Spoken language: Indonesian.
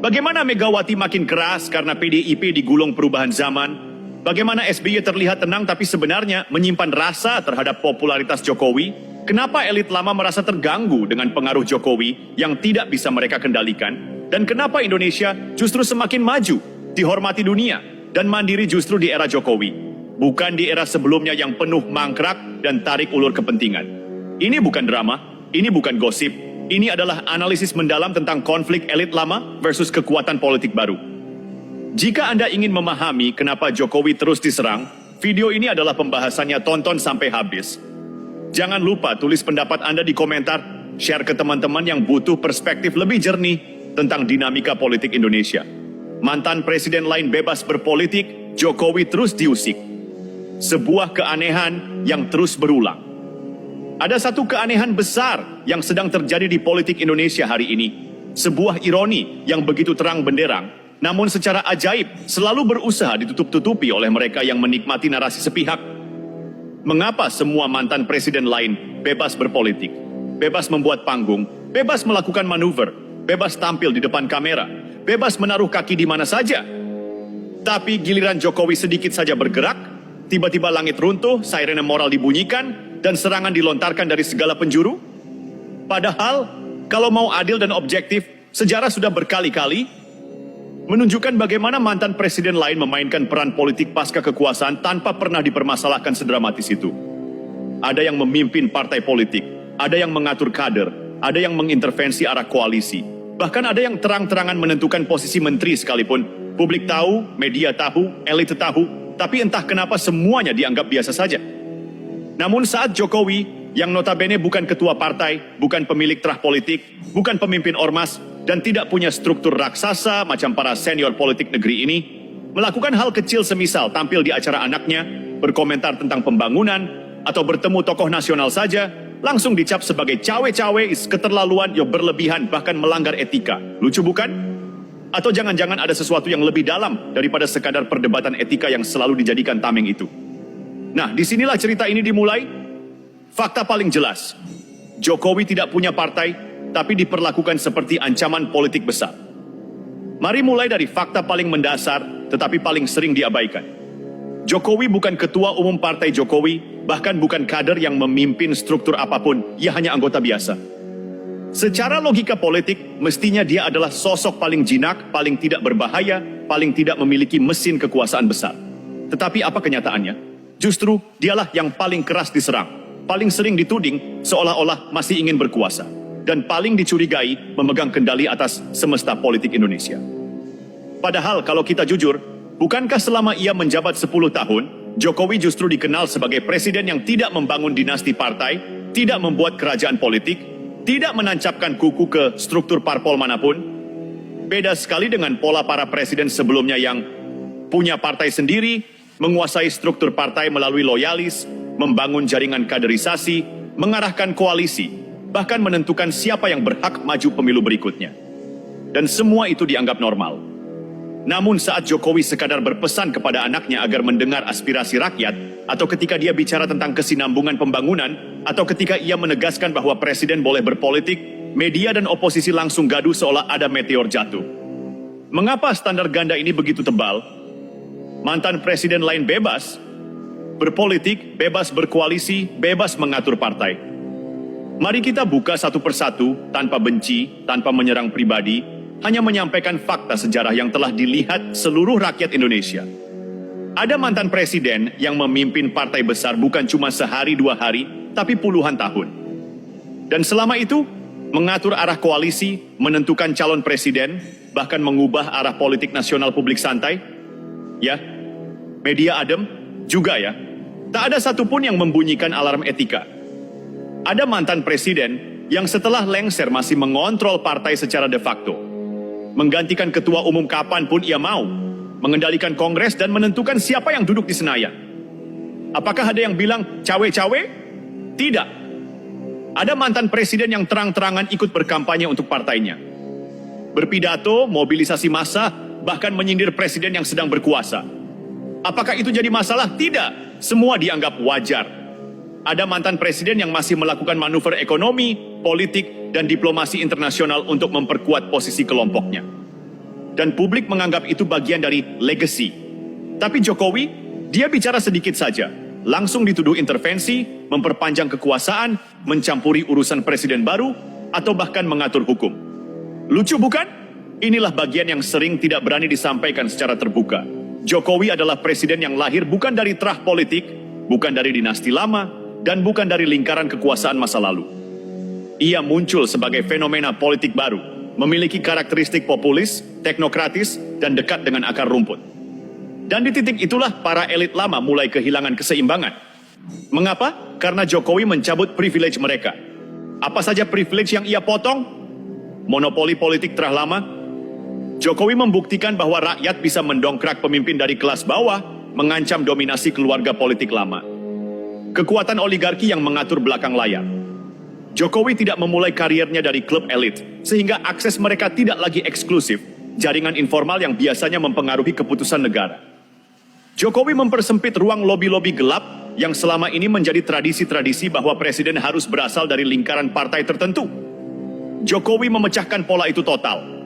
Bagaimana Megawati makin keras karena PDIP digulung perubahan zaman? Bagaimana SBY terlihat tenang tapi sebenarnya menyimpan rasa terhadap popularitas Jokowi? Kenapa elit lama merasa terganggu dengan pengaruh Jokowi yang tidak bisa mereka kendalikan? Dan kenapa Indonesia justru semakin maju, dihormati dunia, dan mandiri justru di era Jokowi? Bukan di era sebelumnya yang penuh mangkrak dan tarik ulur kepentingan. Ini bukan drama, ini bukan gosip, ini adalah analisis mendalam tentang konflik elit lama versus kekuatan politik baru. Jika Anda ingin memahami kenapa Jokowi terus diserang, video ini adalah pembahasannya, tonton sampai habis. Jangan lupa tulis pendapat Anda di komentar, share ke teman-teman yang butuh perspektif lebih jernih tentang dinamika politik Indonesia. Mantan presiden lain bebas berpolitik, Jokowi terus diusik. Sebuah keanehan yang terus berulang. Ada satu keanehan besar yang sedang terjadi di politik Indonesia hari ini. Sebuah ironi yang begitu terang benderang, namun secara ajaib selalu berusaha ditutup-tutupi oleh mereka yang menikmati narasi sepihak. Mengapa semua mantan presiden lain bebas berpolitik, bebas membuat panggung, bebas melakukan manuver, bebas tampil di depan kamera, bebas menaruh kaki di mana saja? Tapi giliran Jokowi sedikit saja bergerak, tiba-tiba langit runtuh, sirene moral dibunyikan, dan serangan dilontarkan dari segala penjuru? Padahal, kalau mau adil dan objektif, sejarah sudah berkali-kali menunjukkan bagaimana mantan presiden lain memainkan peran politik pasca kekuasaan tanpa pernah dipermasalahkan sedramatis itu. Ada yang memimpin partai politik, ada yang mengatur kader, ada yang mengintervensi arah koalisi, bahkan ada yang terang-terangan menentukan posisi menteri sekalipun. Publik tahu, media tahu, elit tahu, tapi entah kenapa semuanya dianggap biasa saja. Namun saat Jokowi, yang notabene bukan ketua partai, bukan pemilik terah politik, bukan pemimpin ormas, dan tidak punya struktur raksasa macam para senior politik negeri ini, melakukan hal kecil semisal tampil di acara anaknya, berkomentar tentang pembangunan, atau bertemu tokoh nasional saja, langsung dicap sebagai cawe-cawe, keterlaluan, berlebihan, bahkan melanggar etika. Lucu bukan? Atau jangan-jangan ada sesuatu yang lebih dalam daripada sekadar perdebatan etika yang selalu dijadikan tameng itu. Nah, disinilah cerita ini dimulai. Fakta paling jelas, Jokowi tidak punya partai, tapi diperlakukan seperti ancaman politik besar. Mari mulai dari fakta paling mendasar, tetapi paling sering diabaikan. Jokowi bukan ketua umum partai Jokowi, bahkan bukan kader yang memimpin struktur apapun, ia hanya anggota biasa. Secara logika politik, mestinya dia adalah sosok paling jinak, paling tidak berbahaya, paling tidak memiliki mesin kekuasaan besar. Tetapi apa kenyataannya? Justru dialah yang paling keras diserang, paling sering dituding seolah-olah masih ingin berkuasa, dan paling dicurigai memegang kendali atas semesta politik Indonesia. Padahal kalau kita jujur, bukankah selama ia menjabat 10 tahun, Jokowi justru dikenal sebagai presiden yang tidak membangun dinasti partai, tidak membuat kerajaan politik, tidak menancapkan kuku ke struktur parpol manapun? Beda sekali dengan pola para presiden sebelumnya yang punya partai sendiri, menguasai struktur partai melalui loyalis, membangun jaringan kaderisasi, mengarahkan koalisi, bahkan menentukan siapa yang berhak maju pemilu berikutnya. Dan semua itu dianggap normal. Namun saat Jokowi sekadar berpesan kepada anaknya agar mendengar aspirasi rakyat, atau ketika dia bicara tentang kesinambungan pembangunan, atau ketika ia menegaskan bahwa presiden boleh berpolitik, media dan oposisi langsung gaduh seolah ada meteor jatuh. Mengapa standar ganda ini begitu tebal? Mantan presiden lain bebas berpolitik, bebas berkoalisi, bebas mengatur partai. Mari kita buka satu persatu, tanpa benci, tanpa menyerang pribadi, hanya menyampaikan fakta sejarah yang telah dilihat seluruh rakyat Indonesia. Ada mantan presiden yang memimpin partai besar bukan cuma sehari dua hari, tapi puluhan tahun. Dan selama itu, mengatur arah koalisi, menentukan calon presiden, bahkan mengubah arah politik nasional publik santai. Ya, media adem juga ya. Tak ada satupun yang membunyikan alarm etika. Ada mantan presiden yang setelah lengser masih mengontrol partai secara de facto, menggantikan ketua umum kapanpun ia mau, mengendalikan kongres dan menentukan siapa yang duduk di Senayan. Apakah ada yang bilang cawe-cawe? Tidak. Ada mantan presiden yang terang-terangan ikut berkampanye untuk partainya, berpidato, mobilisasi massa, bahkan menyindir presiden yang sedang berkuasa. Apakah itu jadi masalah? Tidak. Semua dianggap wajar. Ada mantan presiden yang masih melakukan manuver ekonomi, politik, dan diplomasi internasional untuk memperkuat posisi kelompoknya. dan publik menganggap itu bagian dari legacy. Tapi Jokowi, dia bicara sedikit saja, langsung dituduh intervensi, memperpanjang kekuasaan, mencampuri urusan presiden baru, atau bahkan mengatur hukum. Lucu bukan? Inilah bagian yang sering tidak berani disampaikan secara terbuka. Jokowi adalah presiden yang lahir bukan dari terah politik, bukan dari dinasti lama, dan bukan dari lingkaran kekuasaan masa lalu. Ia muncul sebagai fenomena politik baru, memiliki karakteristik populis, teknokratis, dan dekat dengan akar rumput. Dan di titik itulah para elit lama mulai kehilangan keseimbangan. Mengapa? Karena Jokowi mencabut privilege mereka. Apa saja privilege yang ia potong? Monopoli politik terah lama. Jokowi membuktikan bahwa rakyat bisa mendongkrak pemimpin dari kelas bawah, mengancam dominasi keluarga politik lama. Kekuatan oligarki yang mengatur belakang layar. Jokowi tidak memulai kariernya dari klub elit, sehingga akses mereka tidak lagi eksklusif, jaringan informal yang biasanya mempengaruhi keputusan negara. Jokowi mempersempit ruang lobi-lobi gelap yang selama ini menjadi tradisi-tradisi bahwa presiden harus berasal dari lingkaran partai tertentu. Jokowi memecahkan pola itu total.